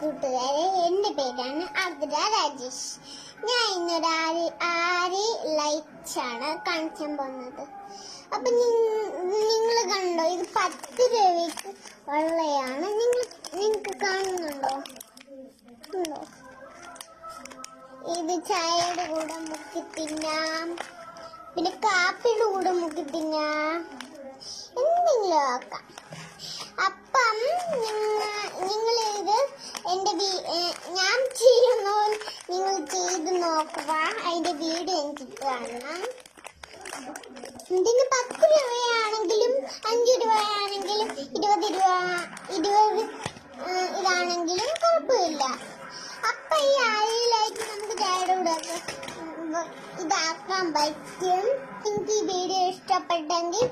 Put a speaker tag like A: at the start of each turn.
A: കൂട്ടുകാരെ, എൻ്റെ പേരാണ് ആർദ്ര രാജേഷ്. ഞാൻ ഇന്നൊരു ആരി ലൈറ്റ്സ് ആണ് കാണിക്കാൻ പോകുന്നത്. അപ്പൊ നിങ്ങൾ കണ്ടോ, ഇത് 10 രൂപയ്ക്ക് ഉള്ളയാണ്. നിങ്ങൾക്ക് കാണുന്നുണ്ടോ? ഇത് ചായയുടെ കൂടെ മുക്കി തിന്നാം, പിന്നെ കാപ്പിയുടെ കൂടെ മുക്കി തിന്നാം, എന്തെങ്കിലും ആക്കാം. അപ്പം നിങ്ങളിത് ഞാൻ ചെയ്യുന്ന നിങ്ങൾ ചെയ്ത് നോക്കുക. അതിന്റെ വീഡിയോ എനിക്ക് കാണണം. ഇതിന് 10 രൂപയാണെങ്കിലും 5 രൂപയാണെങ്കിലും 20 ഇതാണെങ്കിലും കുഴപ്പമില്ല. അപ്പൊ ഈ ആയിലായിട്ട് നമുക്ക് ചായയുടെ കൂടെ ഇതാക്കാൻ പറ്റും. നിങ്ങൾക്ക് ഈ വീഡിയോ ഇഷ്ടപ്പെട്ടെങ്കിൽ